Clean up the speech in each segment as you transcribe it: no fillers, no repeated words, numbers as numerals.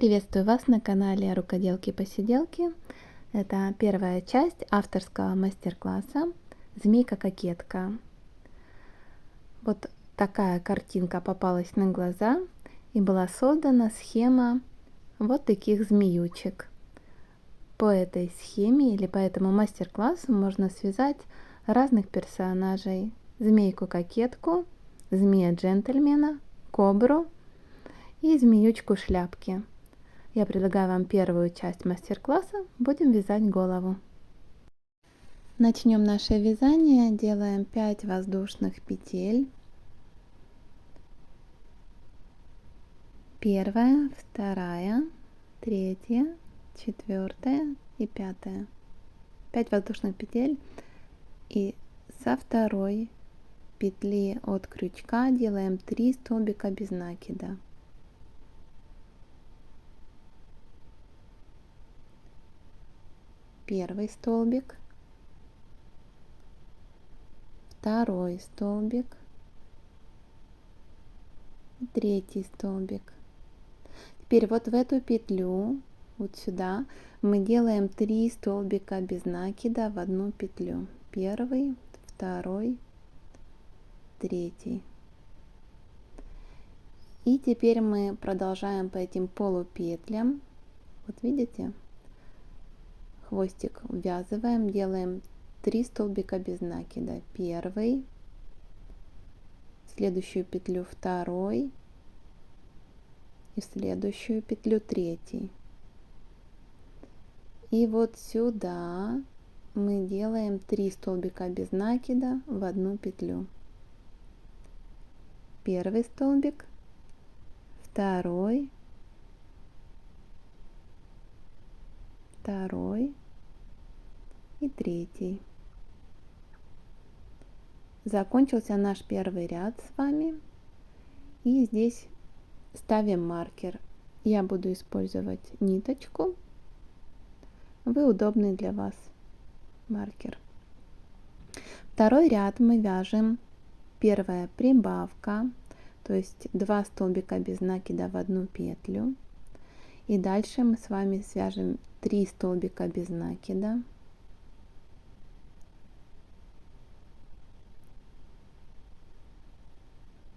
Приветствую вас на канале Рукоделки-посиделки. Это первая часть авторского мастер-класса «Змейка-кокетка». Вот такая картинка попалась на глаза, и была создана схема вот таких змеючек. По этой схеме или по этому мастер-классу можно связать разных персонажей: змейку-кокетку, змея-джентльмена, кобру и змеючку шляпки. Я предлагаю вам первую часть мастер-класса. Будем вязать голову. Начнем наше вязание. Делаем 5 воздушных петель. Первая, вторая, третья, четвертая и пятая. 5 воздушных петель. И со второй петли от крючка делаем 3 столбика без накида. Первый столбик, второй столбик, третий столбик. Теперь вот в эту петлю, вот сюда, мы делаем 3 столбика без накида в одну петлю. Первый, второй, третий. И теперь мы продолжаем по этим полупетлям. Вот видите? Хвостик ввязываем, делаем 3 столбика без накида. Первый, в следующую петлю второй и в следующую петлю третий. И вот сюда мы делаем 3 столбика без накида в одну петлю. Первый столбик, второй, второй и третий. Закончился наш первый ряд с вами, и здесь ставим маркер. Я буду использовать ниточку, вы удобный для вас маркер. Второй ряд мы вяжем. Первая прибавка, то есть 2 столбика без накида в одну петлю, и дальше мы с вами свяжем 3 столбика без накида.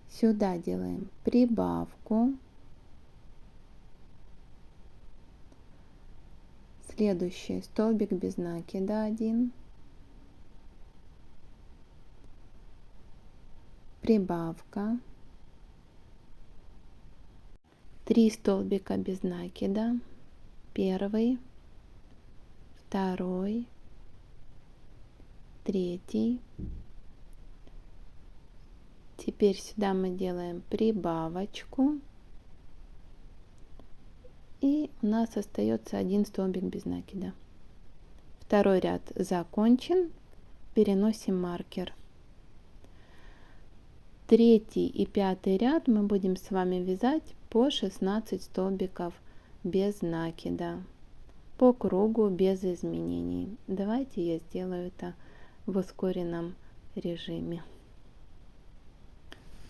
Сюда делаем прибавку, следующий столбик без накида 1, прибавка, 3 столбика без накида, первый, второй, третий. Теперь сюда мы делаем прибавочку, и у нас остается 1 столбик без накида. Второй ряд закончен, переносим маркер. Третий и пятый ряд мы будем с вами вязать по 16 столбиков без накида, по кругу, без изменений. Давайте я сделаю это в ускоренном режиме.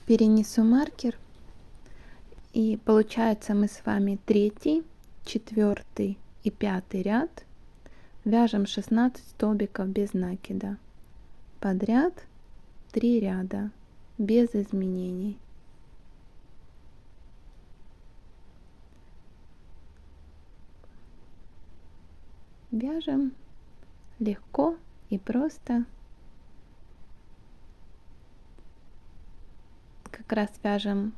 Перенесу маркер, и получается мы с вами третий, четвертый и пятый ряд вяжем 16 столбиков без накида. Подряд 3 ряда без изменений. Вяжем легко и просто. Как раз вяжем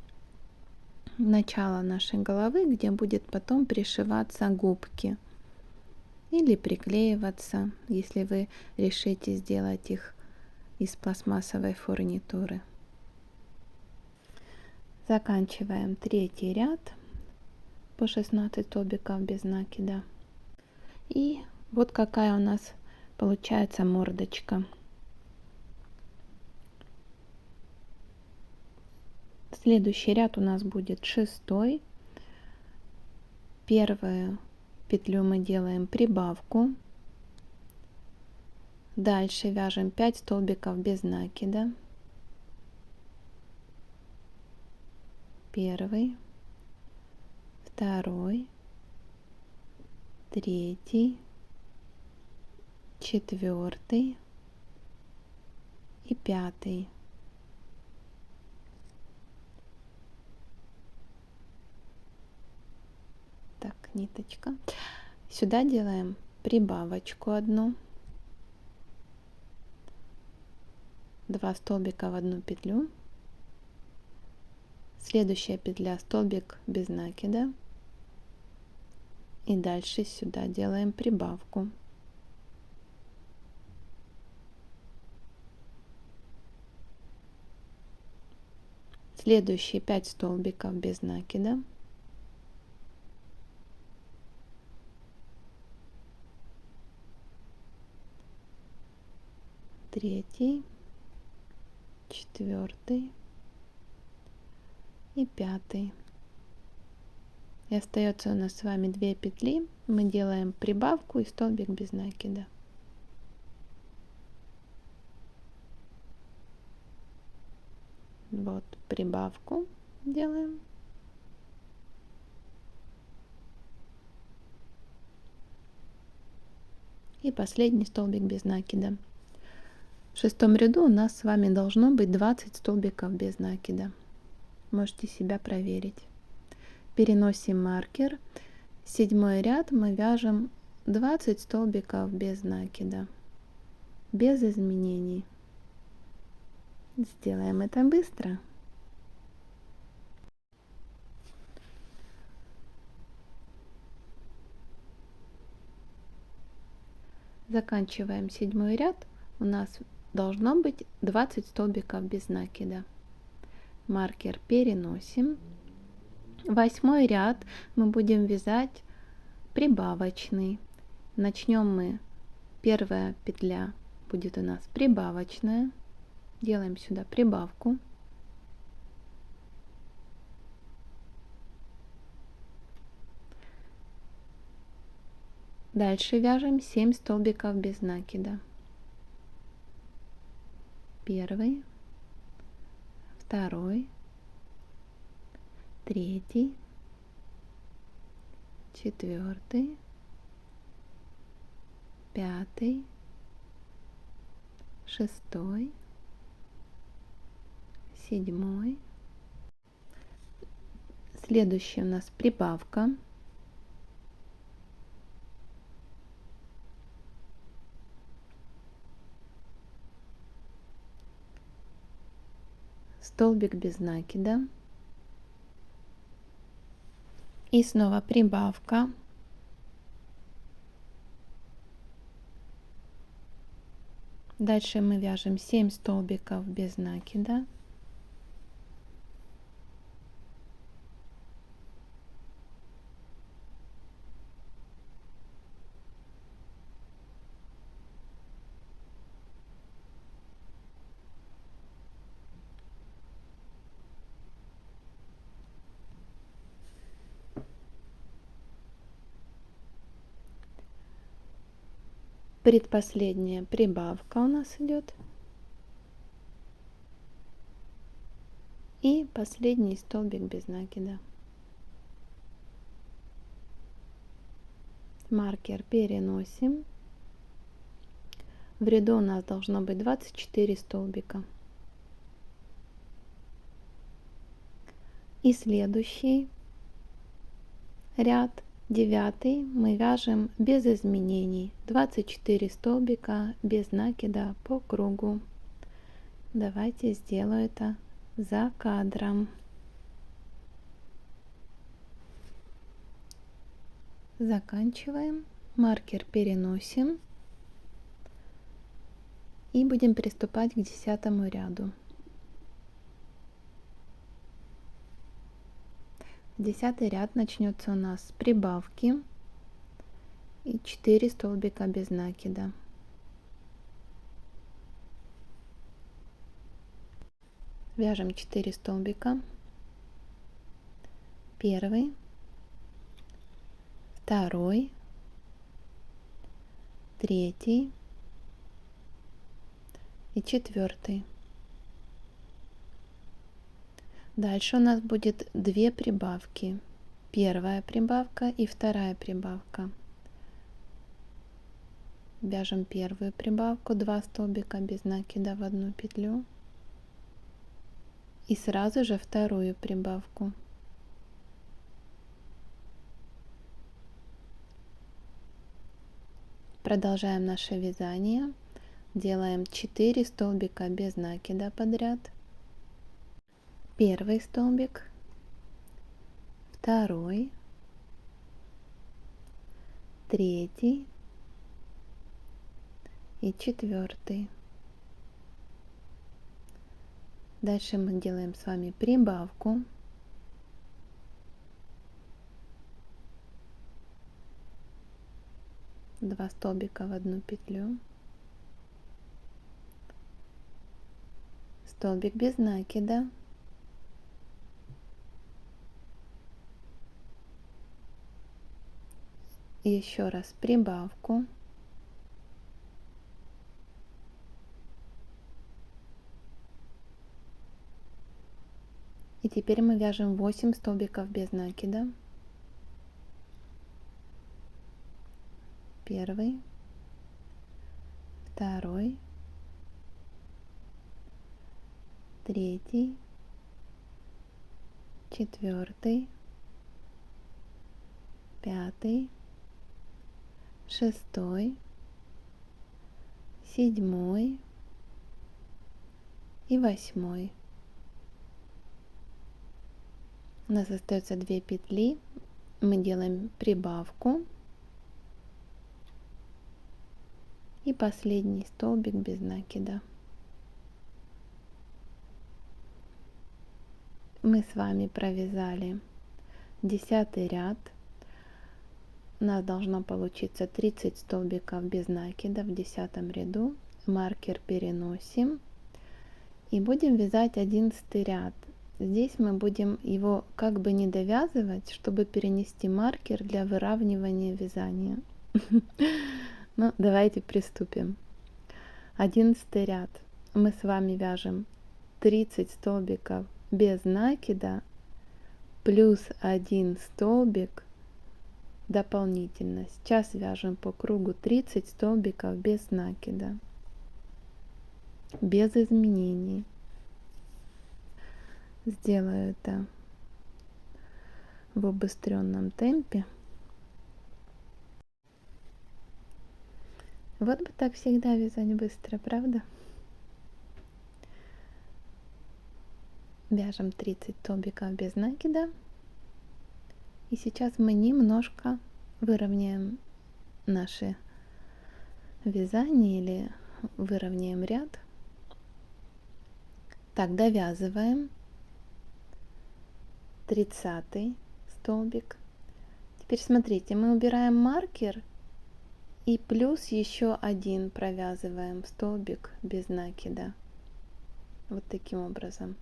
начало нашей головы, где будет потом пришиваться губки или приклеиваться, если вы решите сделать их из пластмассовой фурнитуры. Заканчиваем третий ряд по 16 столбиков без накида. И вот какая у нас получается мордочка. Следующий ряд у нас будет 6-й. Первую петлю мы делаем прибавку. Дальше вяжем 5 столбиков без накида. Первый, второй, третий, четвертый и пятый. Так, ниточка. Сюда делаем прибавочку одну, 2 столбика в одну петлю, следующая петля столбик без накида, и дальше сюда делаем прибавку. Следующие 5 столбиков без накида, третий, четвертый и пятый. И остается у нас с вами 2 петли. Мы делаем прибавку и столбик без накида. Вот прибавку делаем. И последний столбик без накида. В 6-м ряду у нас с вами должно быть 20 столбиков без накида. Можете себя проверить. Переносим маркер. 7-й ряд мы вяжем 20 столбиков без накида, без изменений. Сделаем это быстро. Заканчиваем 7-й ряд. У нас должно быть 20 столбиков без накида. Маркер переносим. 8-й ряд мы будем вязать прибавочный. Начнем мы, первая петля будет у нас прибавочная. Делаем сюда прибавку. Дальше вяжем 7 столбиков без накида. Первый, второй, третий, четвертый, пятый, шестой, седьмой. Следующий у нас прибавка. Столбик без накида. И снова прибавка. Дальше мы вяжем 7 столбиков без накида. Предпоследняя прибавка у нас идет. И последний столбик без накида. Маркер переносим. В ряду у нас должно быть 24 столбика. И следующий ряд, 9-й, мы вяжем без изменений. 24 столбика без накида по кругу. Давайте сделаю это за кадром. Заканчиваем. Маркер переносим. И будем приступать к 10-му ряду. 10-й ряд начнется у нас с прибавки и 4 столбика без накида. Вяжем 4 столбика. Первый, второй, третий и четвертый. Дальше у нас будет 2 прибавки. Первая прибавка и вторая прибавка. вяжем первую прибавку, 2 столбика без накида в одну петлю и сразу же вторую прибавку. Продолжаем наше вязание, делаем 4 столбика без накида подряд, первый столбик, второй, третий и четвертый. Дальше мы делаем с вами прибавку, два столбика в одну петлю, столбик без накида, еще раз прибавку, и теперь мы вяжем 8 столбиков без накида. Первый, второй, третий, четвертый, пятый, шестой, седьмой и восьмой. У нас остается 2 петли, мы делаем прибавку и последний столбик без накида. Мы с вами провязали 10 ряд. У нас должно получиться 30 столбиков без накида в 10 ряду. Маркер переносим и будем вязать 11 ряд. Здесь мы будем его как бы не довязывать, чтобы перенести маркер для выравнивания вязания. Ну, давайте приступим. 11 ряд. Мы с вами вяжем 30 столбиков без накида плюс 1 столбик дополнительно. Сейчас вяжем по кругу 30 столбиков без накида, без изменений. Сделаю это в убыстренном темпе. Вот бы так всегда вязать быстро, правда? Вяжем 30 столбиков без накида. И сейчас мы немножко выровняем наше вязание или выровняем ряд. Так, довязываем 30 столбик. Теперь смотрите, мы убираем маркер и плюс еще один провязываем столбик без накида. Вот таким образом.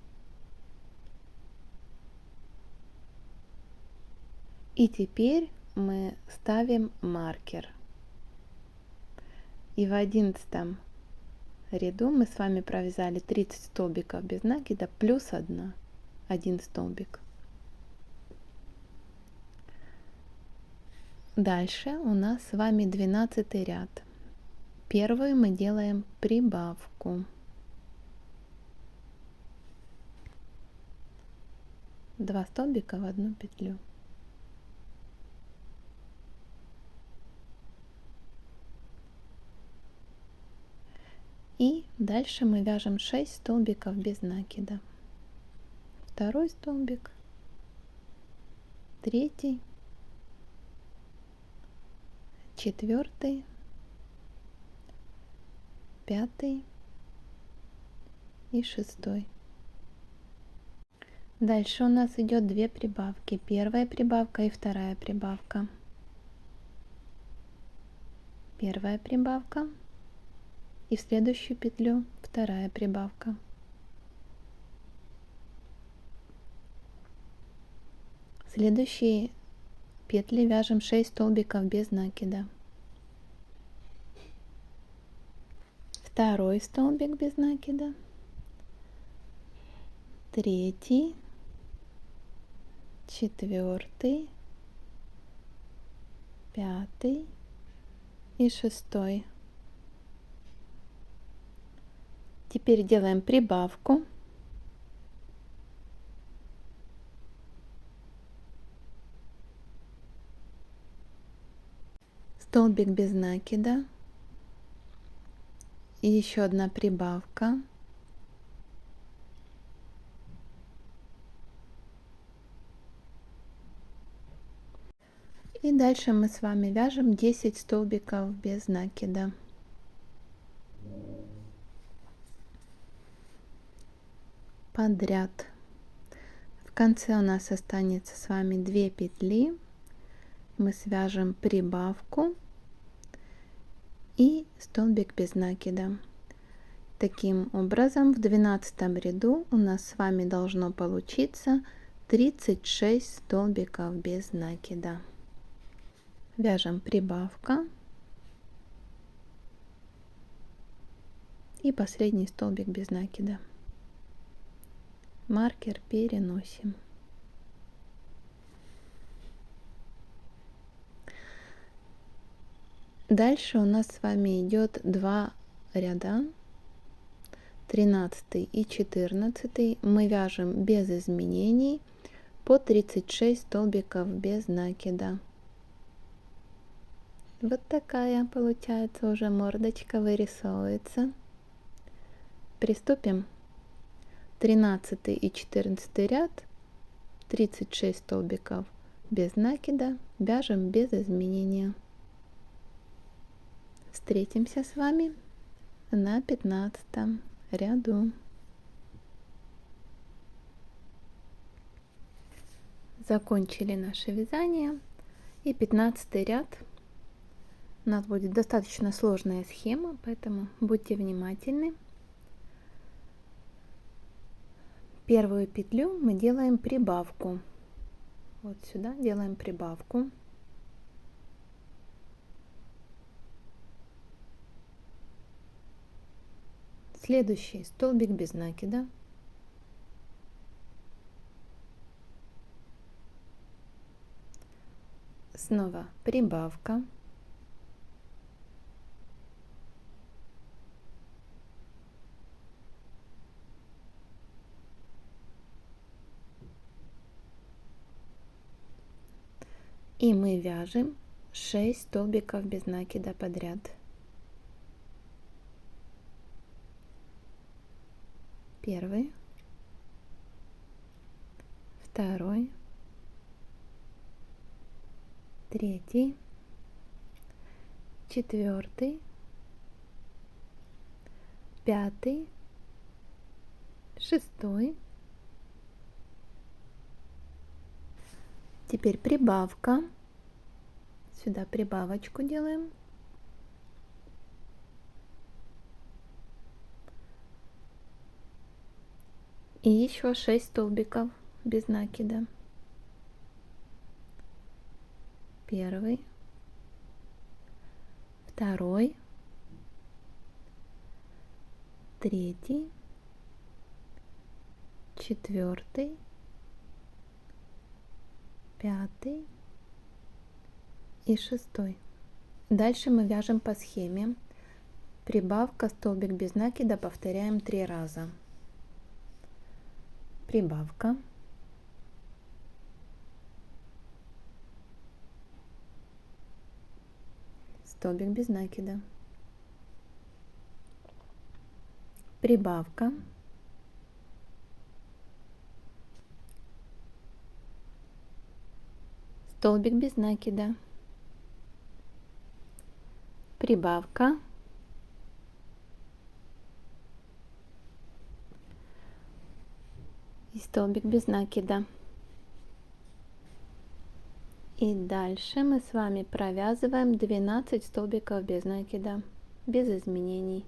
И теперь мы ставим маркер. И в 11 ряду мы с вами провязали 30 столбиков без накида плюс 1 столбик. Дальше у нас с вами 12 ряд. Первую мы делаем прибавку. 2 столбика в одну петлю. И дальше мы вяжем 6 столбиков без накида. Второй столбик, третий, четвертый, пятый и шестой. Дальше у нас идет 2 прибавки. Первая прибавка и вторая прибавка. Первая прибавка. И в следующую петлю вторая прибавка. Следующие петли вяжем 6 столбиков без накида. Второй столбик без накида. Третий, четвертый, пятый и шестой. Теперь делаем прибавку. Столбик без накида. И еще одна прибавка. И дальше мы с вами вяжем 10 столбиков без накида. Подряд. В конце у нас останется с вами 2 петли. Мы свяжем прибавку и столбик без накида. Таким образом, в 12 ряду у нас с вами должно получиться 36 столбиков без накида. Вяжем прибавка и последний столбик без накида. Маркер переносим. Дальше у нас с вами идет 2 ряда, 13 и 14. Мы вяжем без изменений по 36 столбиков без накида. Вот такая получается уже мордочка вырисовывается. Приступим. 13 и 14 ряд, 36 столбиков без накида, вяжем без изменения. Встретимся с вами на 15 ряду. Закончили наше вязание. И 15 ряд. У нас будет достаточно сложная схема, поэтому будьте внимательны. Первую петлю мы делаем прибавку. Вот сюда делаем прибавку. Следующий столбик без накида. Снова прибавка. И мы вяжем 6 столбиков без накида подряд. Первый, второй, третий, четвертый, пятый, шестой. Теперь прибавка. Сюда прибавочку делаем. И еще 6 столбиков без накида. Первый, второй, третий, четвертый, пятый и шестой. Дальше мы вяжем по схеме. Прибавка, столбик без накида, повторяем 3 раза. Прибавка, столбик без накида, прибавка, столбик без накида, прибавка, и столбик без накида. И дальше мы с вами провязываем 12 столбиков без накида, без изменений.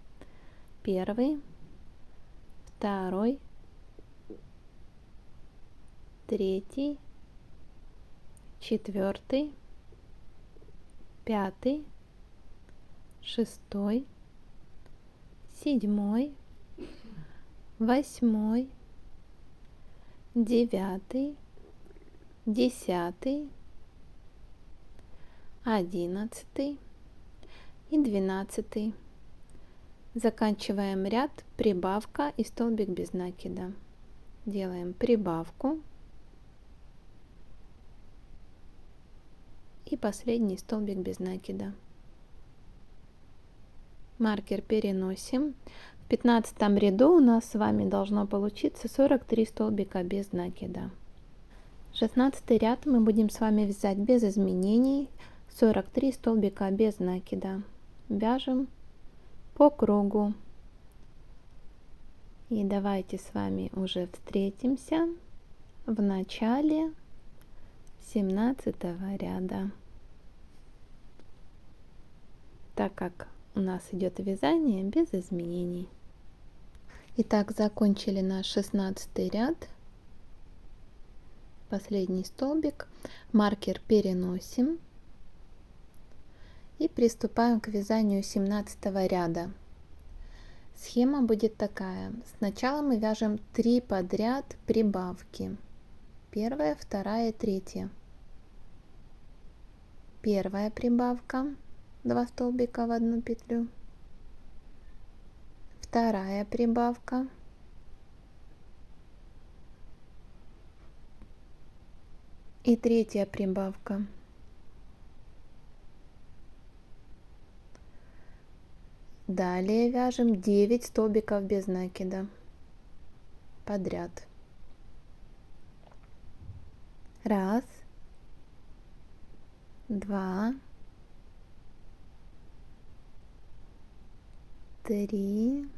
Первый, второй, третий, четвертый, пятый, шестой, седьмой, восьмой, девятый, 10, 11 и 12. Заканчиваем ряд, прибавка и столбик без накида. Делаем прибавку и последний столбик без накида. Маркер переносим. В 15 ряду у нас с вами должно получиться 43 столбика без накида. 16 ряд мы будем с вами вязать без изменений, 43 столбика без накида. Вяжем по кругу. И давайте с вами уже встретимся в начале 17 ряда. Так как у нас идет вязание без изменений. Итак, закончили наш 16 ряд. Последний столбик. Маркер переносим. И приступаем к вязанию 17 ряда. Схема будет такая. Сначала мы вяжем 3 подряд прибавки. Первая, вторая, третья. Первая прибавка. 2 столбика в одну петлю. Вторая прибавка. И третья прибавка. Далее вяжем 9 столбиков без накида подряд. Раз, два, три,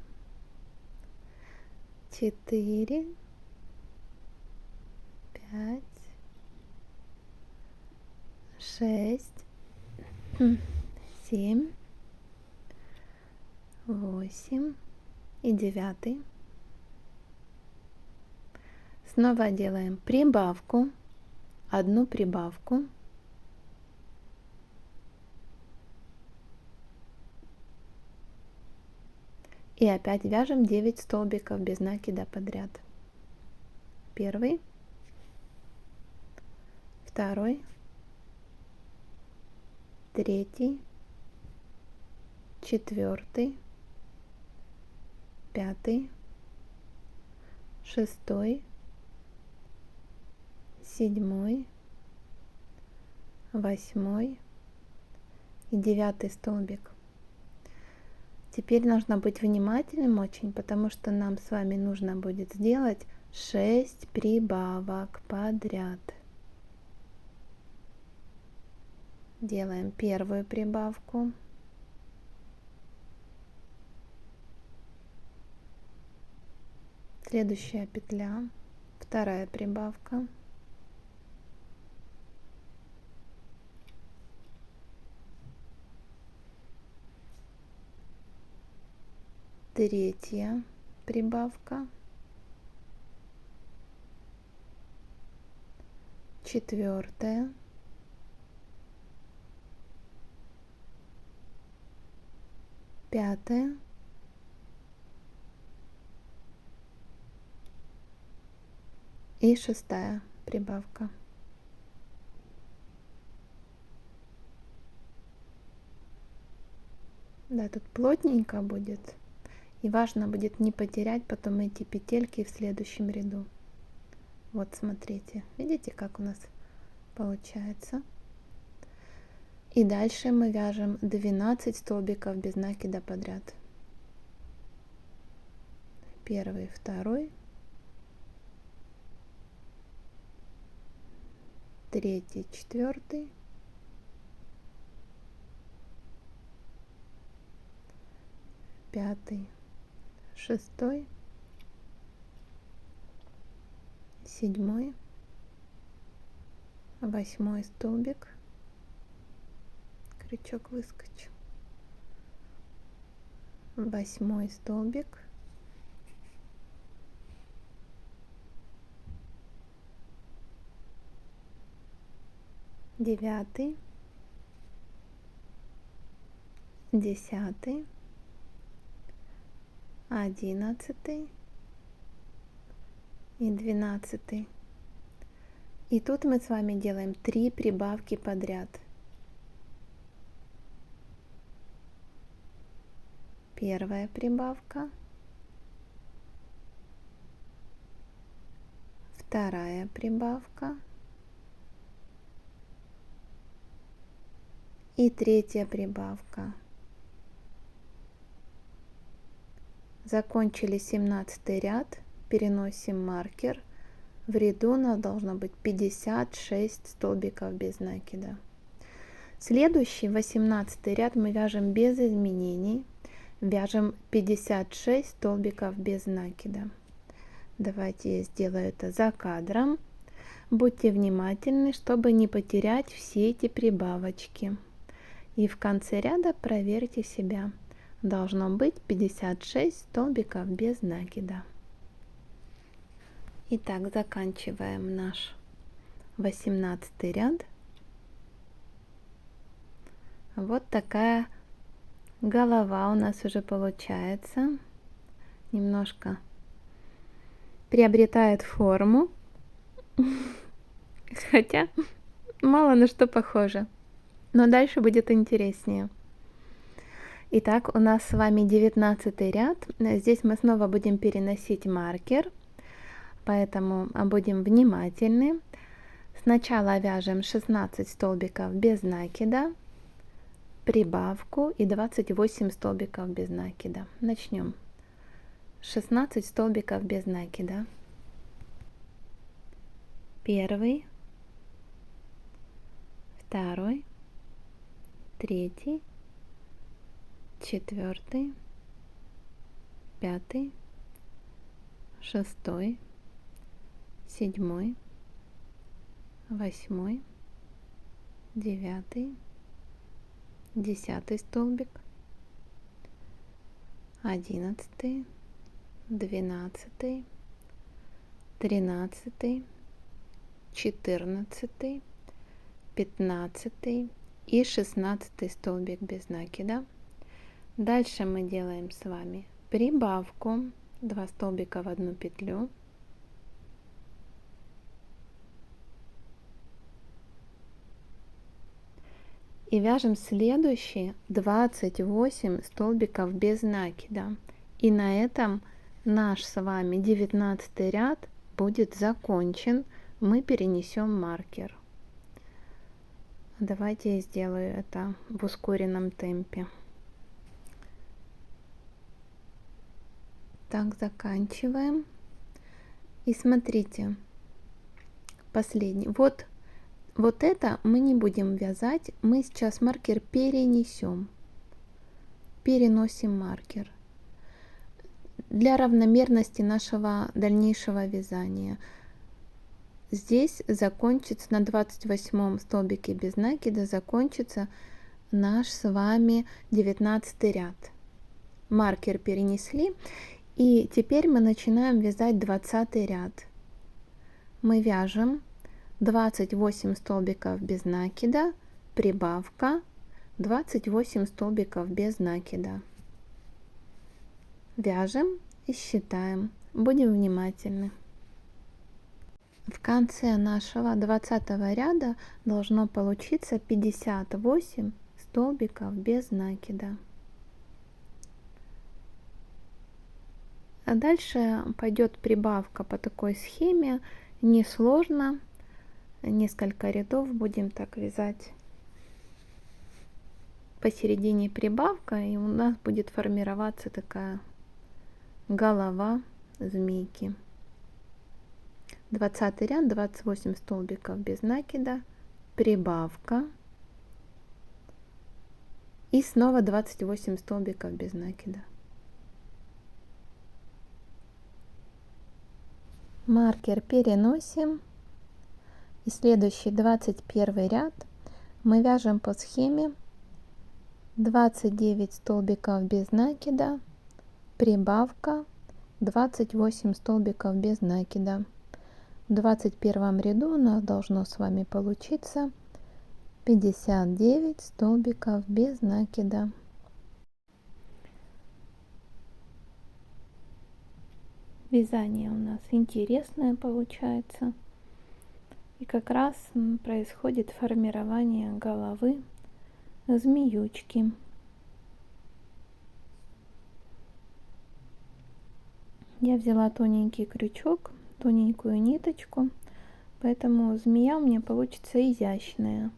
4, 5, 6, 7, 8 и 9. Снова делаем прибавку, одну прибавку. И опять вяжем 9 столбиков без накида подряд. Первый, второй, третий, четвертый, пятый, шестой, седьмой, восьмой и 9 столбик. Теперь нужно быть внимательным очень, потому что нам с вами нужно будет сделать 6 прибавок подряд. Делаем первую прибавку. Следующая петля, вторая прибавка. Третья прибавка. Четвертая. Пятая. И шестая прибавка. Да, тут плотненько будет. И важно будет не потерять потом эти петельки в следующем ряду. Вот смотрите, видите, как у нас получается. И дальше мы вяжем 12 столбиков без накида подряд. Первый, второй, третий, четвертый, пятый, шестой, седьмой, восьмой столбик, крючок выскочил, восьмой столбик, девятый, 10, 11 и 12. И тут мы с вами делаем 3 прибавки подряд. Первая прибавка, вторая прибавка и третья прибавка. Закончили 17 ряд, переносим маркер. В ряду у нас должно быть 56 столбиков без накида. Следующий 18 ряд мы вяжем без изменений. Вяжем 56 столбиков без накида. Давайте я сделаю это за кадром. Будьте внимательны, чтобы не потерять все эти прибавочки. И в конце ряда проверьте себя. Должно быть 56 столбиков без накида. Итак, заканчиваем наш 18 ряд. Вот такая голова у нас уже получается. Немножко приобретает форму. Хотя мало на что похоже. Но дальше будет интереснее. Итак, у нас с вами 19 ряд. Здесь мы снова будем переносить маркер, поэтому будем внимательны. Сначала вяжем 16 столбиков без накида, прибавку и 28 столбиков без накида. Начнем. 16 столбиков без накида. Первый, второй, третий, четвертый, пятый, шестой, седьмой, восьмой, девятый, 10 столбик, 11, 12, 13, 14, 15 и 16 столбик без накида. Дальше мы делаем с вами прибавку, 2 столбика в одну петлю, и вяжем следующие 28 столбиков без накида. И на этом наш с вами 19 ряд будет закончен. Мы перенесем маркер. Давайте я сделаю это в ускоренном темпе. Так, заканчиваем. И смотрите, последний. Вот это мы не будем вязать. Мы сейчас маркер перенесем. Переносим маркер. Для равномерности нашего дальнейшего вязания. Здесь закончится на 28 столбике без накида, закончится наш с вами 19 ряд. Маркер перенесли. И теперь мы начинаем вязать 20 ряд. Мы вяжем 28 столбиков без накида, прибавка, 28 столбиков без накида. Вяжем и считаем. Будем внимательны. В конце нашего 20 ряда должно получиться 58 столбиков без накида. А дальше пойдет прибавка по такой схеме, несложно, несколько рядов будем так вязать. Посередине прибавка, и у нас будет формироваться такая голова змейки. 20 ряд, 28 столбиков без накида, прибавка и снова 28 столбиков без накида. Маркер переносим, и следующий 21 ряд мы вяжем по схеме 29 столбиков без накида, прибавка, 28 столбиков без накида. В 21 ряду у нас должно с вами получиться 59 столбиков без накида. Вязание у нас интересное получается. И как раз происходит формирование головы змеючки. Я взяла тоненький крючок, тоненькую ниточку, поэтому змея у меня получится изящная.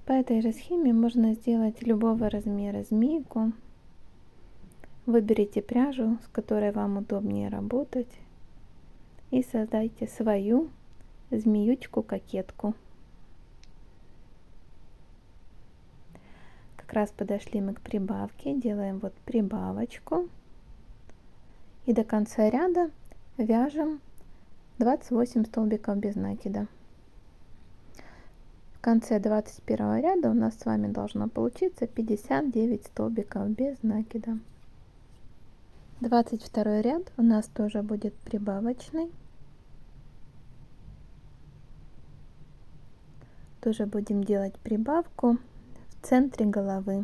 По этой же схеме можно сделать любого размера змейку. Выберите пряжу, с которой вам удобнее работать, и создайте свою змеючку-кокетку. Как раз подошли мы к прибавке, делаем вот прибавочку. И до конца ряда вяжем 28 столбиков без накида. В конце 21 ряда у нас с вами должно получиться 59 столбиков без накида. 22 ряд у нас тоже будет прибавочный. Тоже будем делать прибавку в центре головы.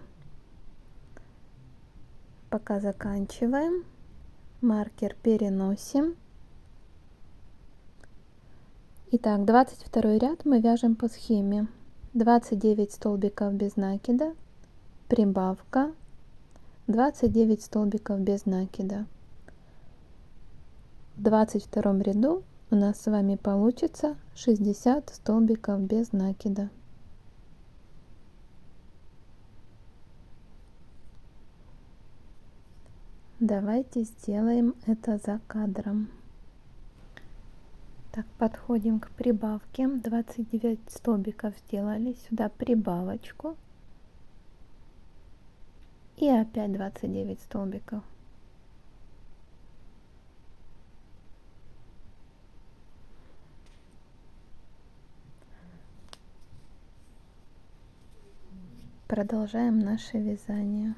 Пока заканчиваем. Маркер переносим. Итак, 22 ряд мы вяжем по схеме 29 столбиков без накида, прибавка, 29 столбиков без накида. В 22 ряду у нас с вами получится 60 столбиков без накида. Давайте сделаем это за кадром. Так, подходим к прибавке. 29 столбиков сделали. Сюда прибавочку. И опять 29 столбиков. Продолжаем наше вязание.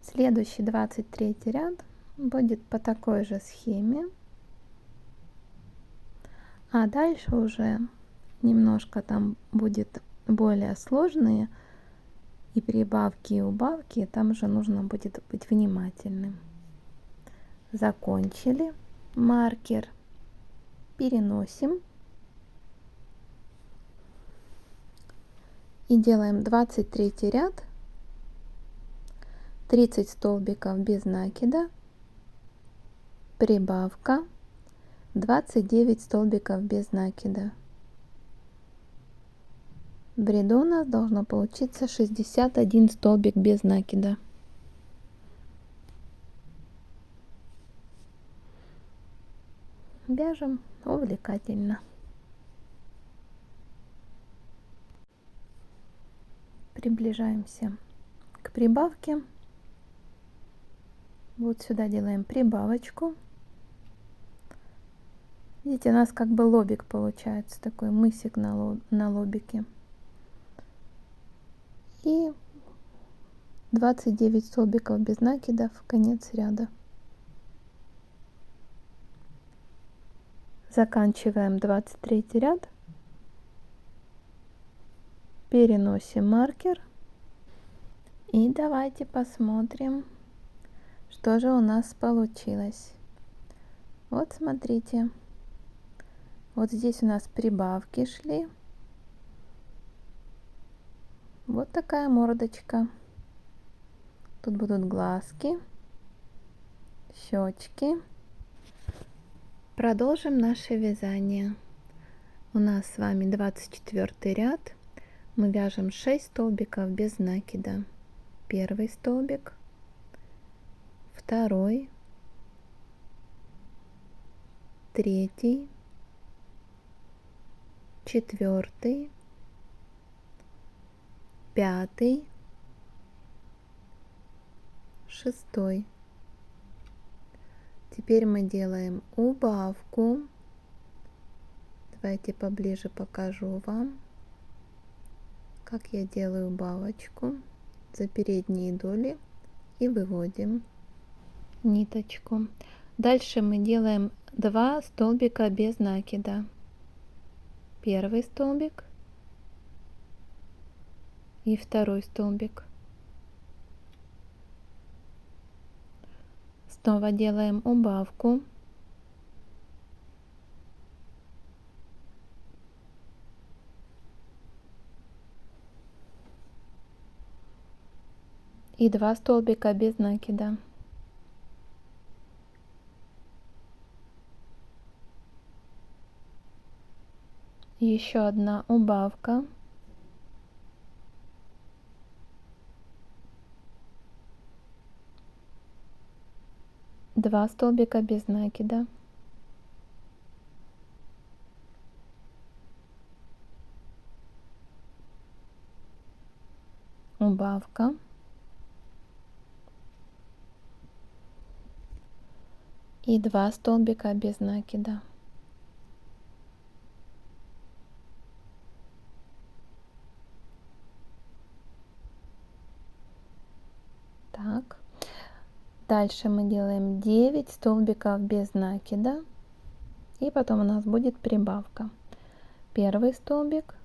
Следующий 23 ряд будет по такой же схеме. А дальше уже немножко там будет более сложные и прибавки, и убавки. Там уже нужно будет быть внимательным. Закончили. Маркер переносим. И делаем 23 ряд. 30 столбиков без накида. Прибавка. 29 столбиков без накида. В ряду у нас должно получиться 61 столбик без накида. Вяжем увлекательно. Приближаемся к прибавке. Вот сюда делаем прибавочку. Видите, у нас как бы лобик получается, такой мысик на лобике. И 29 столбиков без накида в конец ряда. Заканчиваем 23 ряд. Переносим маркер. И давайте посмотрим, что же у нас получилось. Вот смотрите. Вот здесь у нас прибавки шли. Вот такая мордочка. Тут будут глазки, щечки. Продолжим наше вязание. У нас с вами 24 ряд. Мы вяжем 6 столбиков без накида. Первый столбик, второй, третий, четвертый, пятый, шестой. Теперь мы делаем убавку. Давайте поближе покажу вам, как я делаю убавочку за передние доли и выводим ниточку. Дальше мы делаем 2 столбика без накида. Первый столбик и второй столбик. Снова делаем убавку. И 2 столбика без накида. Еще одна убавка. Два столбика без накида. Убавка. И два столбика без накида. Так. Дальше мы делаем 9 столбиков без накида. И потом у нас будет прибавка. Первый столбик,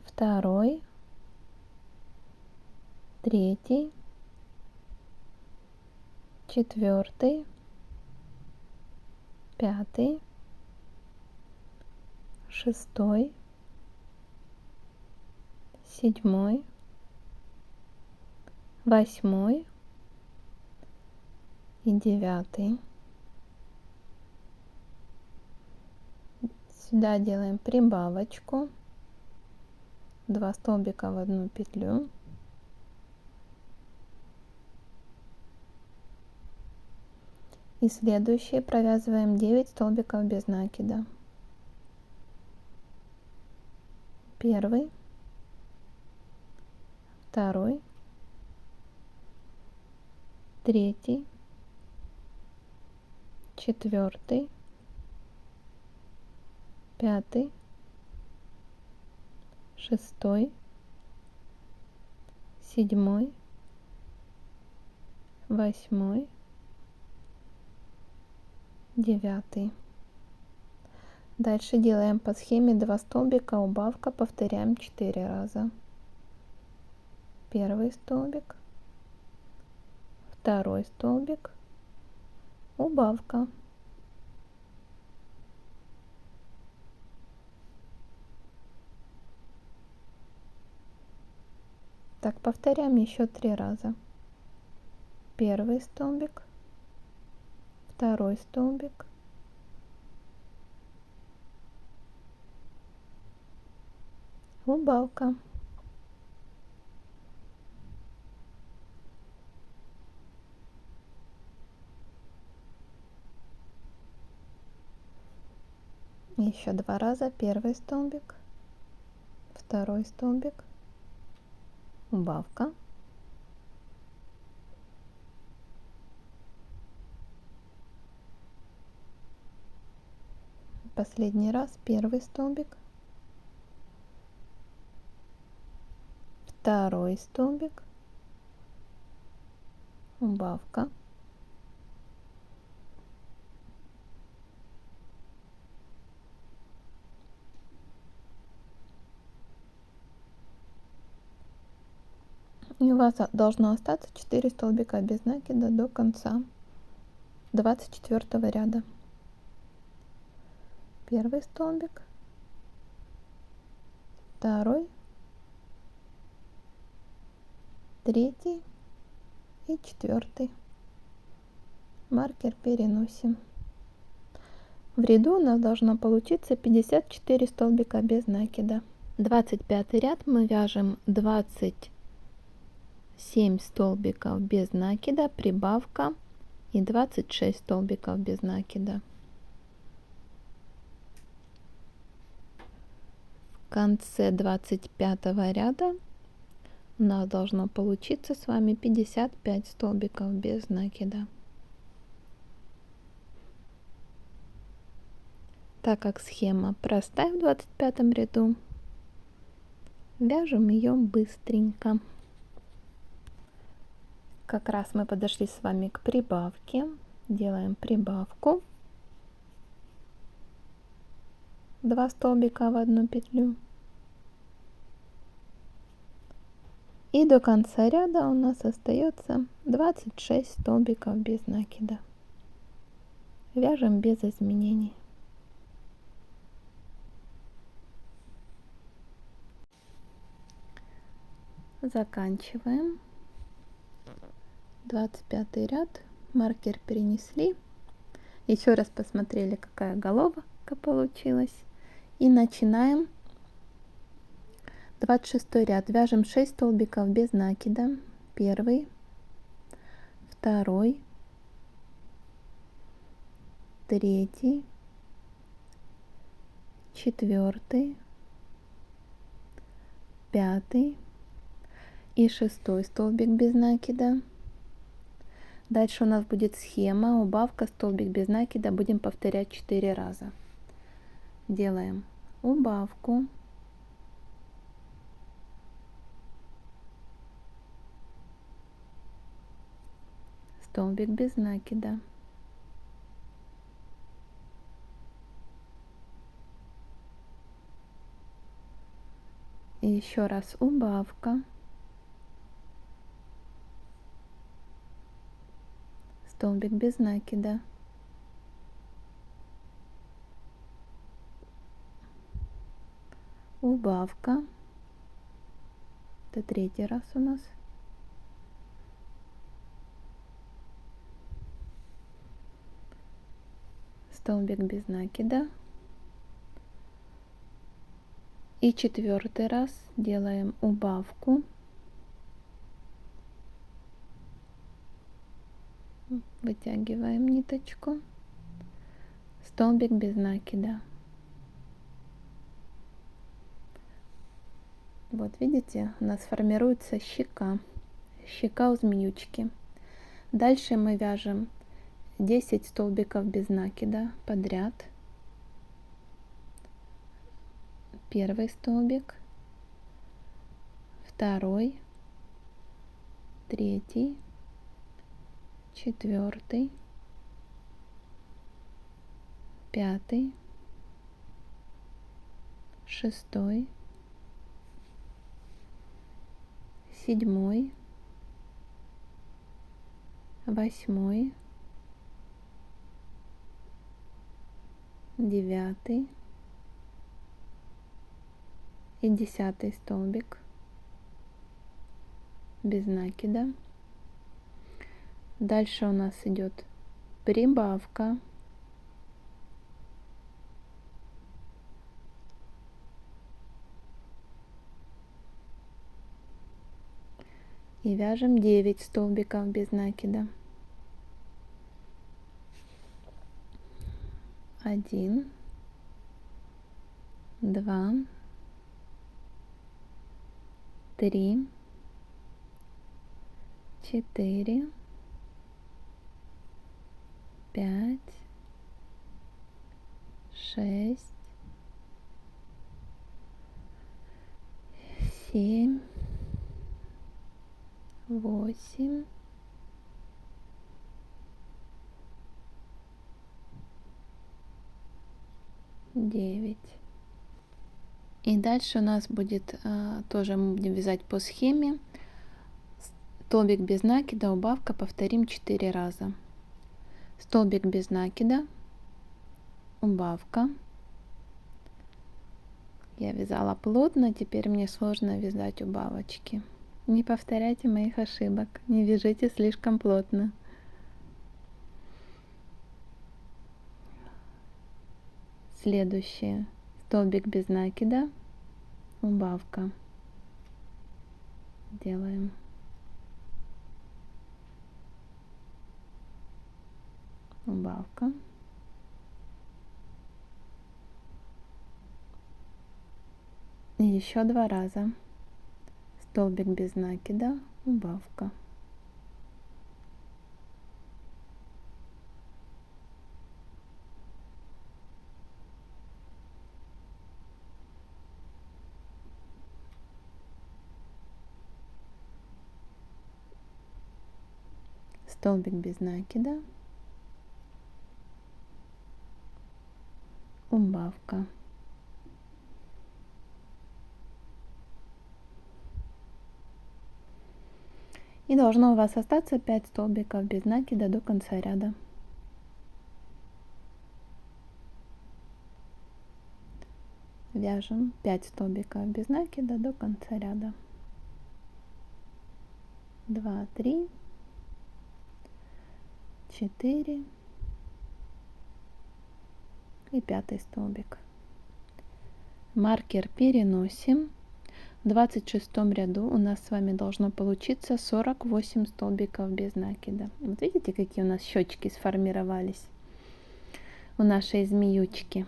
второй, третий, четвертый, пятый, шестой, седьмой, восьмой и девятый. Сюда делаем прибавочку. 2 столбика в одну петлю. И следующие провязываем 9 столбиков без накида. Первый, второй, третий, четвертый, пятый, шестой, седьмой, восьмой, девятый. Дальше делаем по схеме 2 столбика, убавка, повторяем 4 раза. Первый столбик, второй столбик, убавка. Так, повторяем еще 3 раза. Первый столбик, второй столбик, убавка. Еще 2 раза. Первый столбик, второй столбик, убавка. Последний раз. Первый столбик, второй столбик, убавка. И у вас должно остаться 4 столбика без накида до конца 24 ряда. Первый столбик, второй, третий и четвертый. Маркер переносим. В ряду у нас должно получиться 54 столбика без накида. 25 ряд мы вяжем 27 столбиков без накида, прибавка и 26 столбиков без накида. В конце 25 ряда у нас должно получиться с вами 55 столбиков без накида. Так как схема простая в 25 ряду, вяжем ее быстренько. Как раз мы подошли с вами к прибавке. Делаем прибавку. 2 столбика в одну петлю. И до конца ряда у нас остается 26 столбиков без накида. Вяжем без изменений. Заканчиваем. 25 ряд. Маркер перенесли. Еще раз посмотрели, какая головка получилась. И начинаем 26 ряд. Вяжем 6 столбиков без накида. Первый, второй, третий, четвертый, пятый и 6 столбик без накида. Дальше у нас будет схема, убавка, столбик без накида. Будем повторять 4 раза. Делаем убавку, столбик без накида, и еще раз убавка, столбик без накида, убавка, это третий раз у нас, столбик без накида, и четвертый раз делаем убавку, вытягиваем ниточку, столбик без накида. Вот видите, у нас формируется щека у змеючки. Дальше мы вяжем 10 столбиков без накида подряд. Первый столбик, второй, третий, четвертый, пятый, шестой, седьмой, восьмой, девятый и 10 столбик без накида. Дальше у нас идет прибавка, и вяжем 9 столбиков без накида. 1, 2, 3, 4, 5, 6, 7, 8, 9. И дальше у нас будет тоже мы будем вязать по схеме. Столбик без накида, убавка, повторим 4 раза. Столбик без накида, убавка. Я вязала плотно, теперь мне сложно вязать убавочки. Не повторяйте моих ошибок, не вяжите слишком плотно. Следующее. Столбик без накида, убавка. Делаем. Убавка. И еще 2 раза. Столбик без накида, убавка. Столбик без накида, убавка. И должно у вас остаться 5 столбиков без накида до конца ряда. Вяжем 5 столбиков без накида до конца ряда. 2, 3, 4 и 5 столбик. Маркер переносим. В 26 ряду у нас с вами должно получиться 48 столбиков без накида. Вот видите, какие у нас щечки сформировались у нашей змеючки.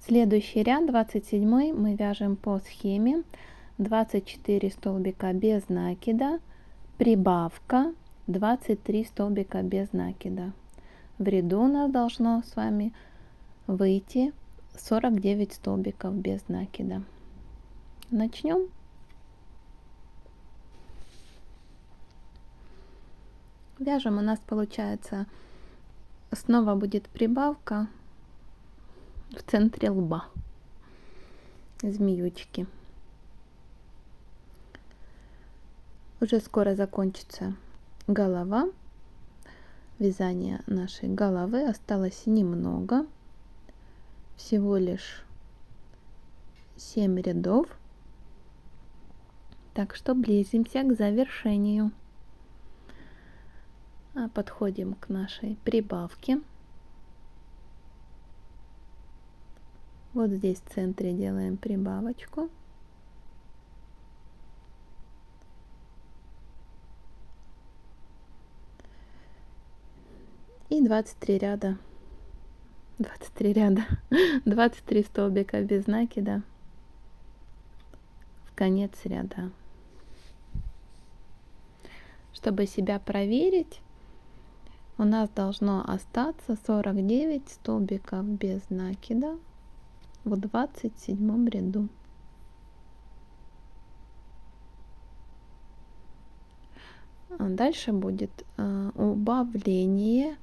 Следующий ряд, 27, мы вяжем по схеме 24 столбика без накида, прибавка 23 столбика без накида. В ряду у нас должно с вами выйти 49 столбиков без накида. Начнем. Вяжем, у нас получается, снова будет прибавка в центре лба змеючки. Уже скоро закончится голова. Вязание нашей головы осталось немного. Всего лишь 7 рядов. Так что близимся к завершению. Подходим к нашей прибавке. Вот здесь в центре делаем прибавочку. И 23 ряда. 23 столбика без накида в конец ряда. Чтобы себя проверить, у нас должно остаться 49 столбиков без накида в 27 ряду. Дальше будет убавление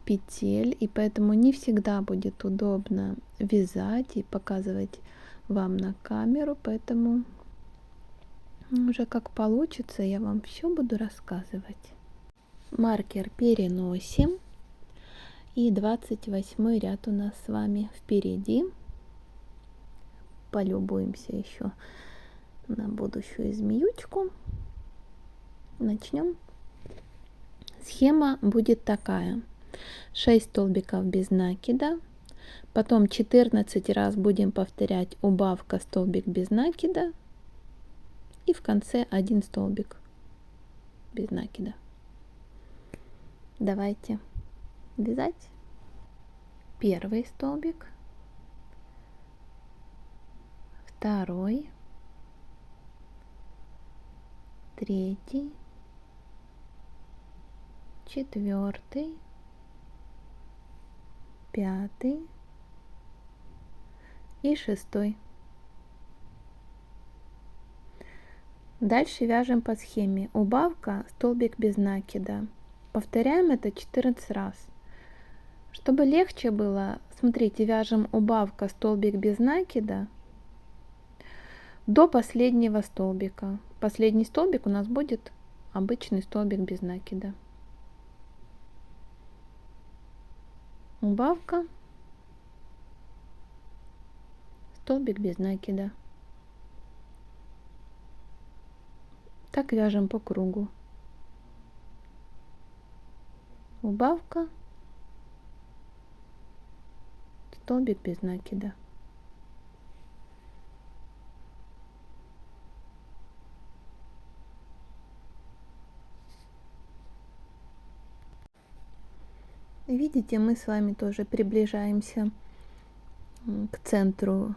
петель, и поэтому не всегда будет удобно вязать и показывать вам на камеру, поэтому уже как получится, я вам все буду рассказывать. Маркер переносим, и 28 ряд у нас с вами впереди. Полюбуемся еще на будущую змеючку. Начнем. Схема будет такая: 6 столбиков без накида, потом 14 раз будем повторять убавка столбик без накида, и в конце 1 столбик без накида. Давайте вязать. Первый столбик, второй, третий, четвертый, пятый и шестой. Дальше вяжем по схеме убавка столбик без накида. Повторяем это 14 раз. Чтобы легче было, смотрите, вяжем убавка столбик без накида до последнего столбика. Последний столбик у нас будет обычный столбик без накида. Убавка, столбик без накида. Так вяжем по кругу. Убавка, столбик без накида. Видите, мы с вами тоже приближаемся к центру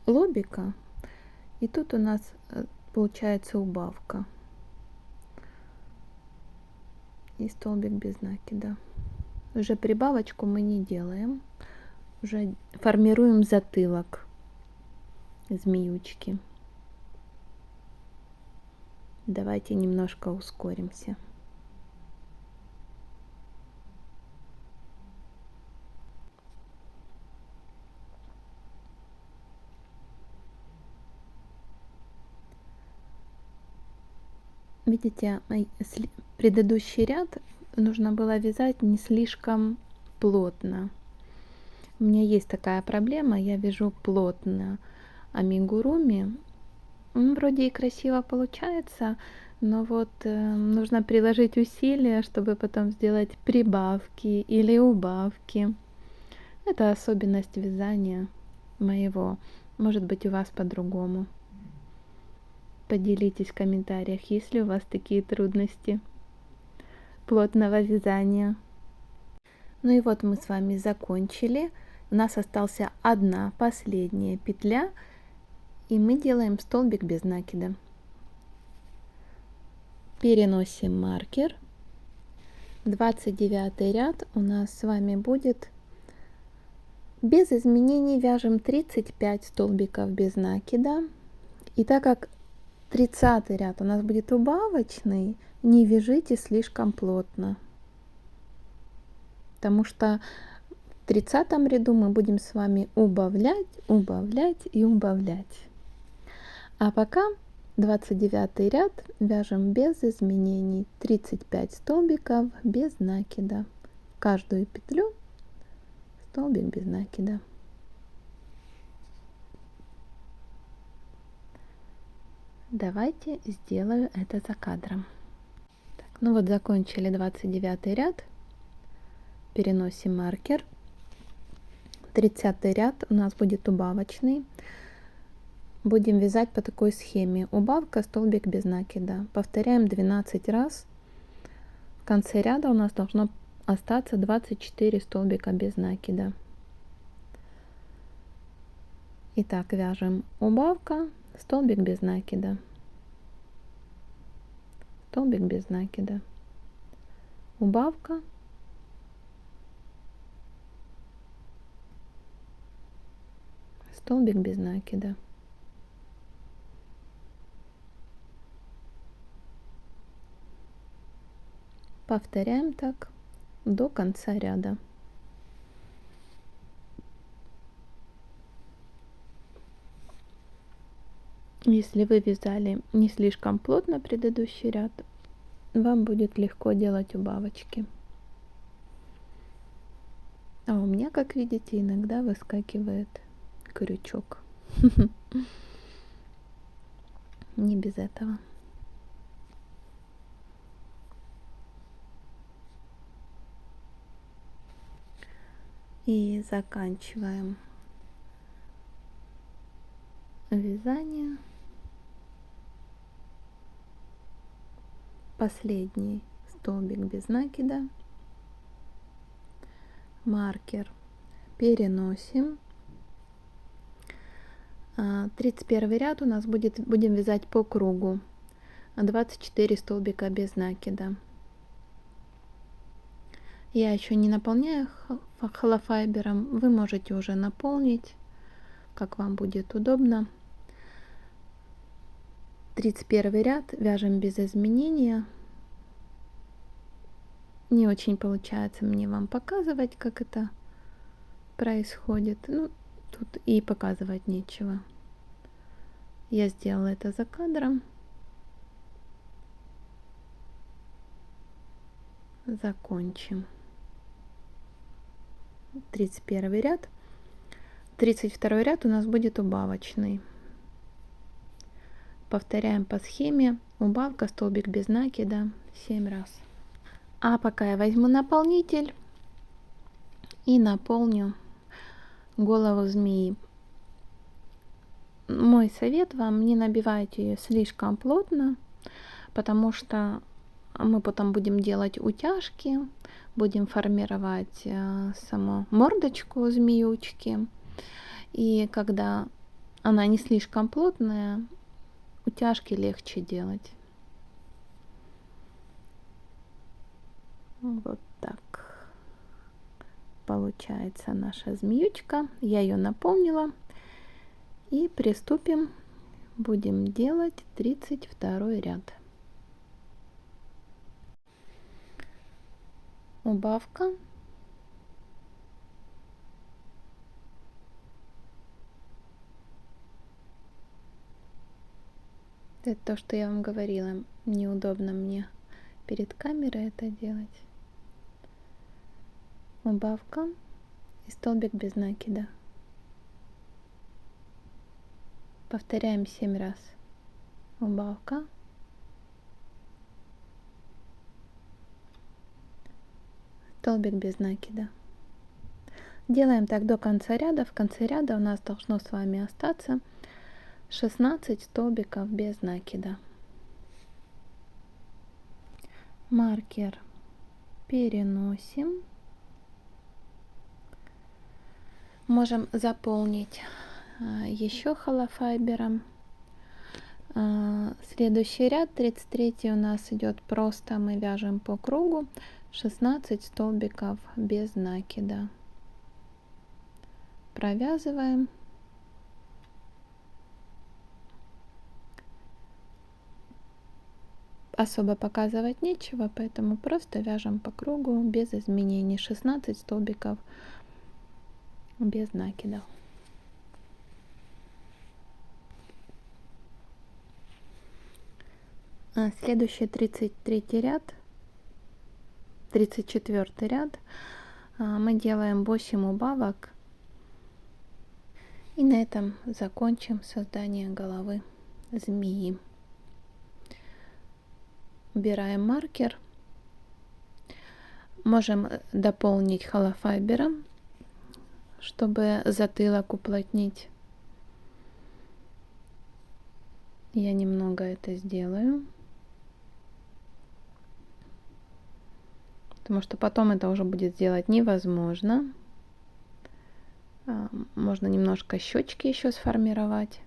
лобика, и тут у нас получается убавка и столбик без накида. Уже прибавочку мы не делаем, уже формируем затылок змеючки. Давайте немножко ускоримся. Видите, предыдущий ряд нужно было вязать не слишком плотно. У меня есть такая проблема, я вяжу плотно амигуруми. Вроде и красиво получается, но вот нужно приложить усилия, чтобы потом сделать прибавки или убавки. Это особенность вязания моего. Может быть, у вас по-другому. Поделитесь в комментариях, есть ли у вас такие трудности плотного вязания. Ну и вот мы с вами закончили. У нас остался одна последняя петля, и мы делаем столбик без накида. Переносим маркер. 29 ряд у нас с вами будет без изменений. Вяжем 35 столбиков без накида. И так как 30 ряд у нас будет убавочный, не вяжите слишком плотно, потому что в 30 ряду мы будем с вами убавлять, убавлять и убавлять. А пока 29 ряд вяжем без изменений. 35 столбиков без накида. В каждую петлю столбик без накида. Давайте сделаю это за кадром. Так, ну вот закончили 29 ряд. Переносим маркер. 30 ряд у нас будет убавочный. Будем вязать по такой схеме: убавка, столбик без накида. Повторяем 12 раз. В конце ряда у нас должно остаться 24 столбика без накида. Итак, вяжем убавка, столбик без накида, столбик без накида, убавка, столбик без накида. Повторяем так до конца ряда. Если вы вязали не слишком плотно предыдущий ряд, вам будет легко делать убавочки. А у меня, как видите, иногда выскакивает крючок. Не без этого. И заканчиваем вязание. Последний столбик без накида. Маркер переносим. 31 ряд у нас будем вязать по кругу. 24 столбика без накида. Я еще не наполняю холофайбером. Вы можете уже наполнить, как вам будет удобно. 31 ряд вяжем без изменения. Не очень получается мне вам показывать, как это происходит. Ну, тут и показывать нечего. Я сделала это за кадром. Закончим. 31 ряд. 32 ряд у нас будет убавочный. Повторяем по схеме: убавка, столбик без накида 7 раз. А пока я возьму наполнитель и наполню голову змеи. Мой совет вам: не набивайте ее слишком плотно, потому что мы потом будем делать утяжки, будем формировать саму мордочку змеючки. И когда она не слишком плотная, утяжки легче делать. Вот так получается наша змеючка. Я ее наполнила. И приступим. Будем делать 32 ряд. Убавка. Это то, что я вам говорила. Неудобно мне перед камерой это делать. Убавка и столбик без накида. Повторяем 7 раз. Убавка. Столбик без накида. Делаем так до конца ряда. В конце ряда у нас должно с вами остаться 16 столбиков без накида. Маркер переносим. Можем заполнить еще холофайбером. Следующий ряд, 33 у нас идет просто, мы вяжем по кругу 16 столбиков без накида. Провязываем. Особо показывать нечего, поэтому просто вяжем по кругу без изменений 16 столбиков без накидов. Следующий 33 ряд, 34 ряд, мы делаем 8 убавок, и на этом закончим создание головы змеи. Убираем маркер, можем дополнить холофайбером, чтобы затылок уплотнить. Я немного это сделаю, потому что потом это уже будет сделать невозможно. Можно немножко щечки еще сформировать.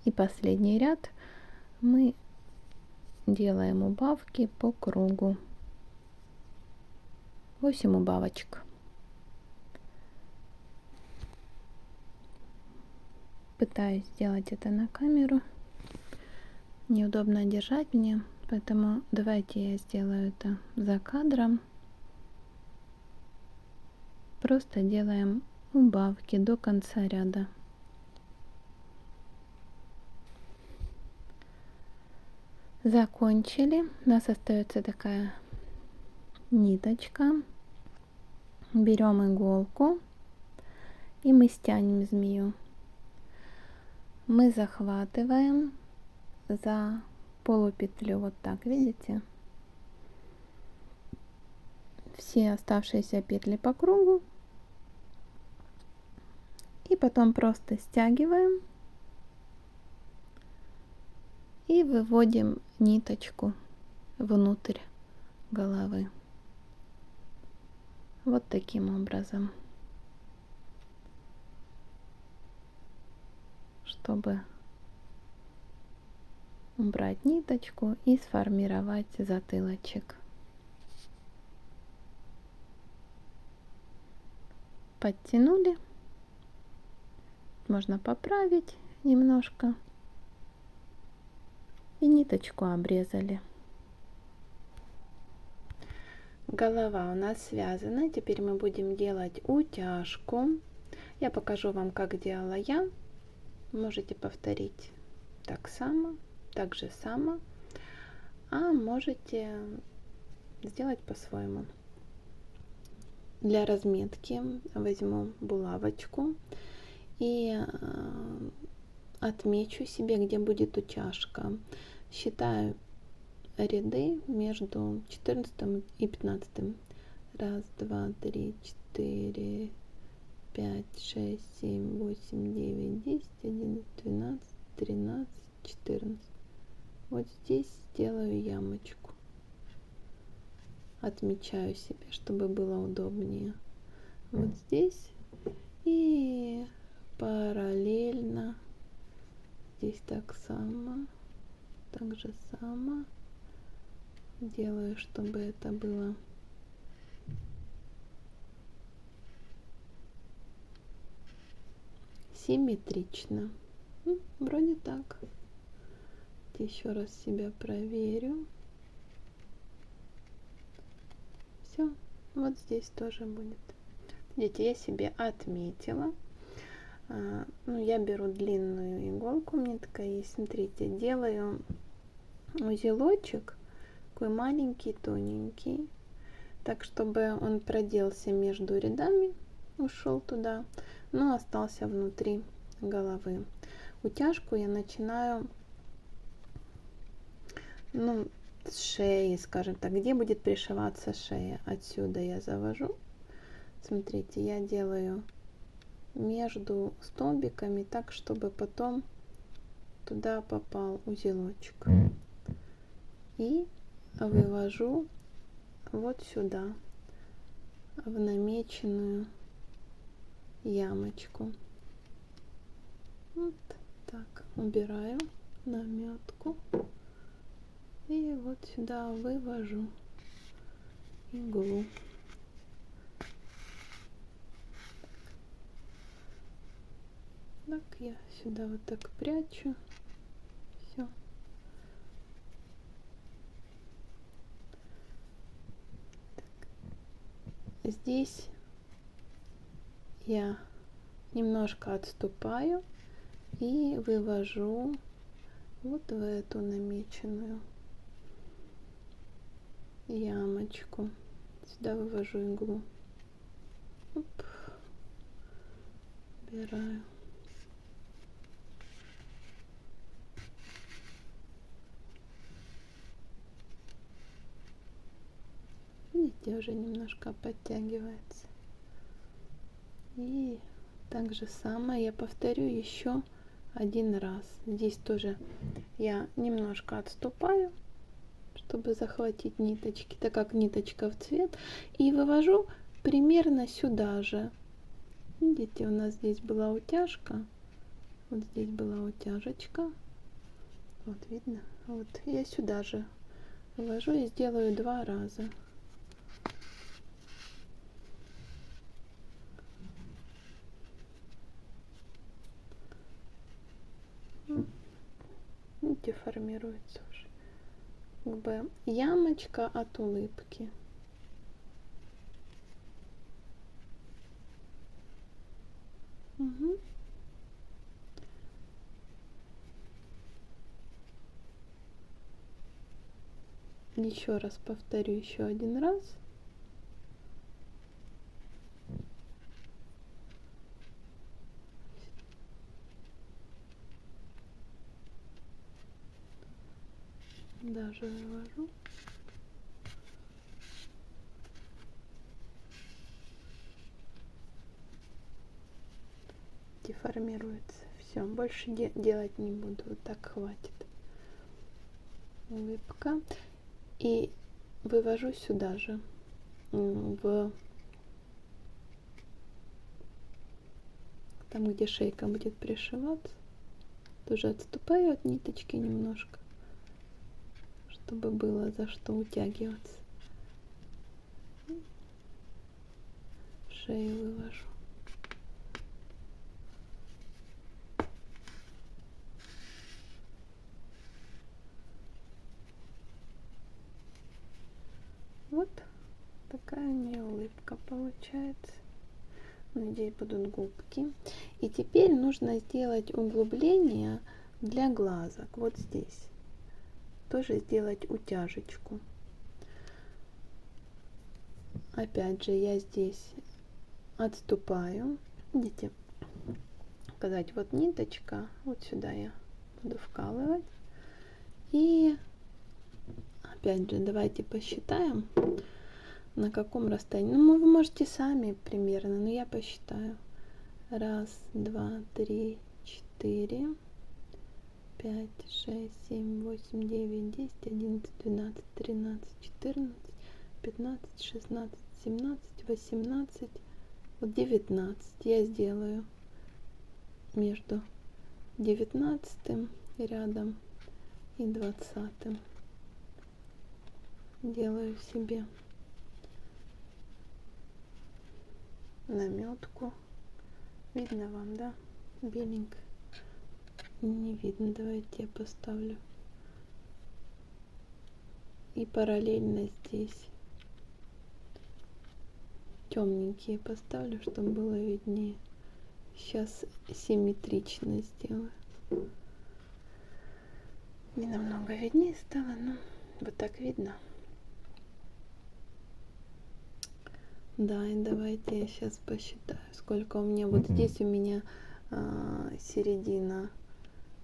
И последний ряд мы делаем убавки по кругу. 8 убавочек. Пытаюсь сделать это на камеру. Неудобно держать мне, поэтому давайте я сделаю это за кадром. Просто делаем убавки до конца ряда. Закончили. У нас остается такая ниточка. Берем иголку и мы стянем змею. Мы захватываем за полупетлю вот так, видите? Все оставшиеся петли по кругу. И потом просто стягиваем и выводим ниточку внутрь головы. Вот таким образом, чтобы убрать ниточку и сформировать затылочек. Подтянули. Можно поправить немножко. И ниточку обрезали. Голова у нас связана. Теперь мы будем делать утяжку. Я покажу вам, как делала я. Можете повторить так же само, а можете сделать по-своему. Для разметки возьму булавочку и отмечу себе, где будет утяжка. Считаю ряды между 14 и 15. 1, 2, 3, 4, 5, 6, 7, 8, 9, 10, 11, 12, 13, 14. Вот здесь делаю ямочку. Отмечаю себе, чтобы было удобнее. Вот здесь и параллельно здесь так же само делаю, чтобы это было симметрично. Вроде так. Еще раз себя проверю. Все, вот здесь тоже будет. Видите, я себе отметила. Я беру длинную иголку, у меня такая есть, смотрите, делаю узелочек, такой маленький, тоненький, так, чтобы он проделся между рядами, ушел туда, но остался внутри головы. Утяжку я начинаю, с шеи, скажем так, где будет пришиваться шея. Отсюда я завожу. Смотрите, я делаю между столбиками так, чтобы потом туда попал узелочек. И вывожу вот сюда, в намеченную ямочку. Вот так, убираю наметку. И вот сюда вывожу иглу. Так, я сюда вот так прячу. Все. Здесь я немножко отступаю и вывожу вот в эту намеченную ямочку. Сюда вывожу иглу. Оп. Убираю. Видите, уже немножко подтягивается. И так же самое я повторю еще один раз. Здесь тоже я немножко отступаю, чтобы захватить ниточки, так как ниточка в цвет, и вывожу примерно сюда же. Видите, у нас здесь была утяжка, вот здесь была утяжечка, вот видно, вот я сюда же вывожу и сделаю 2 раза. Видите, формируется уже как бы ямочка от улыбки. Угу. Еще раз повторю еще один раз. Даже вывожу. Деформируется. Все, больше делать не буду. Вот так хватит. Улыбка. И вывожу сюда же. Там, где шейка будет пришиваться. Тоже отступаю от ниточки немножко, чтобы было за что утягиваться. Шею вывожу. Вот такая у меня улыбка получается. Надеюсь, будут губки. И теперь нужно сделать углубление для глазок. Вот здесь. Тоже сделать утяжечку. Опять же, я здесь отступаю. Видите? Сказать, вот ниточка. Вот сюда я буду вкалывать. И опять же, давайте посчитаем, на каком расстоянии. Ну, вы можете сами примерно, но я посчитаю. 1, 2, 3, 4, 5, 6, 7, 8, 9, 10, 11, 12, 13, 14, 15, 16, 17, 18, вот 19 я сделаю между 19 рядом и 20. Делаю себе наметку. Видно вам, да? Беленько. Не видно. Давайте я поставлю. И параллельно здесь темненькие поставлю, чтобы было виднее. Сейчас симметрично сделаю. Не намного виднее стало, но вот так видно. Да, и давайте я сейчас посчитаю, сколько у меня. Вот здесь у меня середина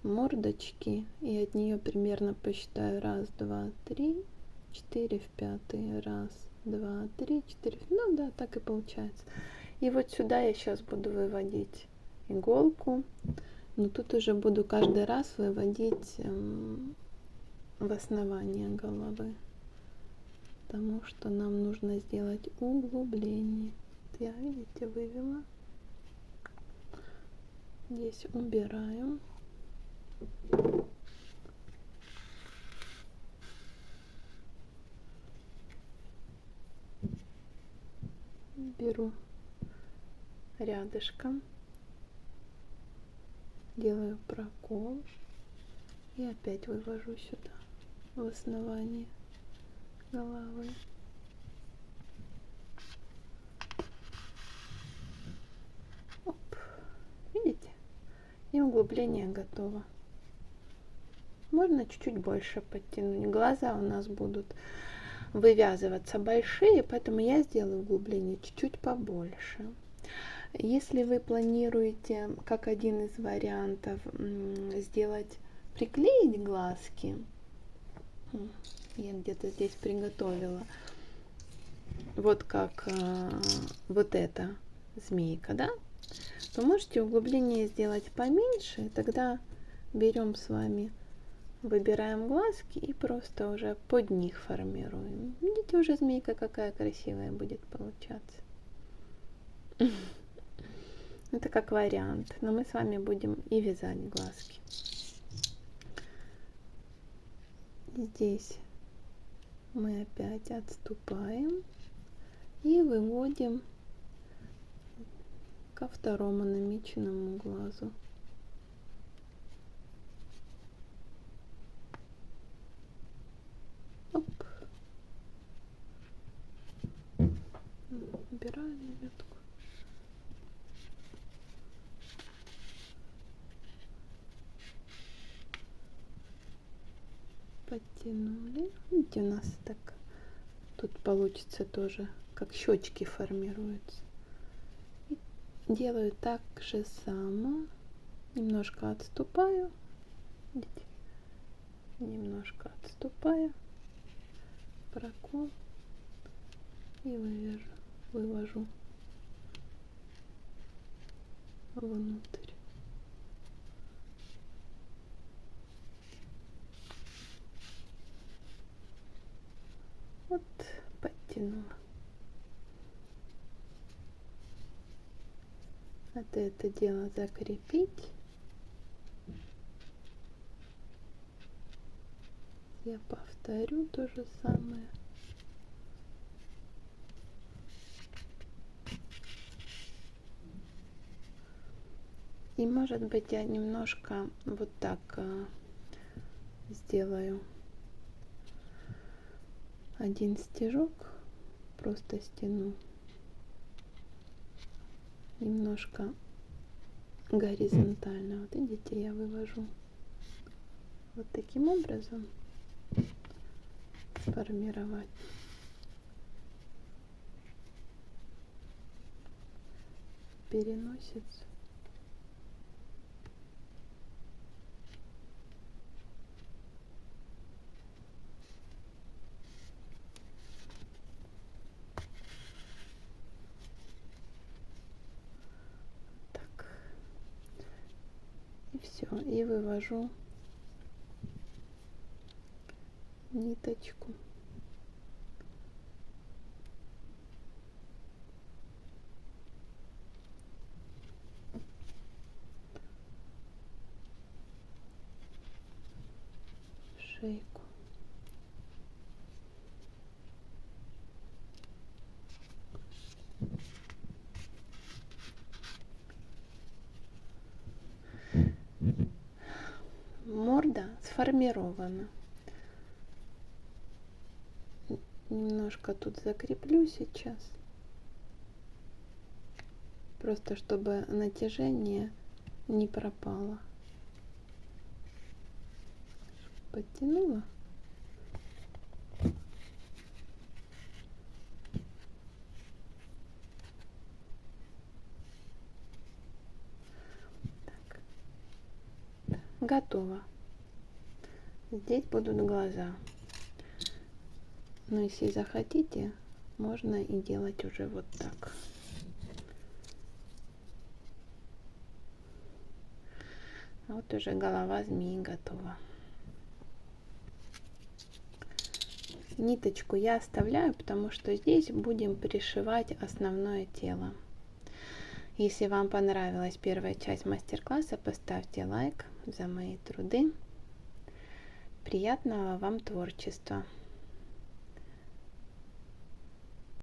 мордочки, и от нее примерно посчитаю 1, 2, 3, 4 в пятый, 1, 2, 3, 4, ну да, так и получается. И вот сюда я сейчас буду выводить иголку, но тут уже буду каждый раз выводить в основание головы, потому что нам нужно сделать углубление. Я, видите, вывела. Здесь убираю. Беру рядышком, делаю прокол и опять вывожу сюда, в основание головы. Оп. Видите? И углубление готово. Можно чуть-чуть больше подтянуть. Глаза у нас будут вывязываться большие, поэтому я сделаю углубление чуть-чуть побольше. Если вы планируете, как один из вариантов, сделать, приклеить глазки, я где-то здесь приготовила, вот как вот эта змейка, да, то можете углубление сделать поменьше, тогда берем с вами, выбираем глазки и просто уже под них формируем. Видите, уже змейка какая красивая будет получаться. Это как вариант, но мы с вами будем и вязать глазки. Здесь мы опять отступаем и выводим ко второму намеченному глазу. Оп. Убираю лебедку. Подтянули. Видите, у нас так тут получится тоже, как щечки формируются. И делаю так же само. Немножко отступаю. Видите? Немножко отступаю. Прокол. И вывожу внутрь. Вот, подтянула. Это дело закрепить. Я повторю то же самое. И может быть я немножко вот так сделаю один стежок, просто стяну немножко горизонтально. Вот видите, я вывожу вот таким образом, сформировать. Переносицу. И все, и вывожу ниточку. В шейку. Морда сформирована. Немножко тут закреплю сейчас, просто чтобы натяжение не пропало. Подтянула. Так. Готово. Здесь будут глаза. Но если захотите, можно и делать уже вот так. Вот уже голова змеи готова. Ниточку я оставляю, потому что здесь будем пришивать основное тело. Если вам понравилась первая часть мастер-класса, поставьте лайк за мои труды. Приятного вам творчества!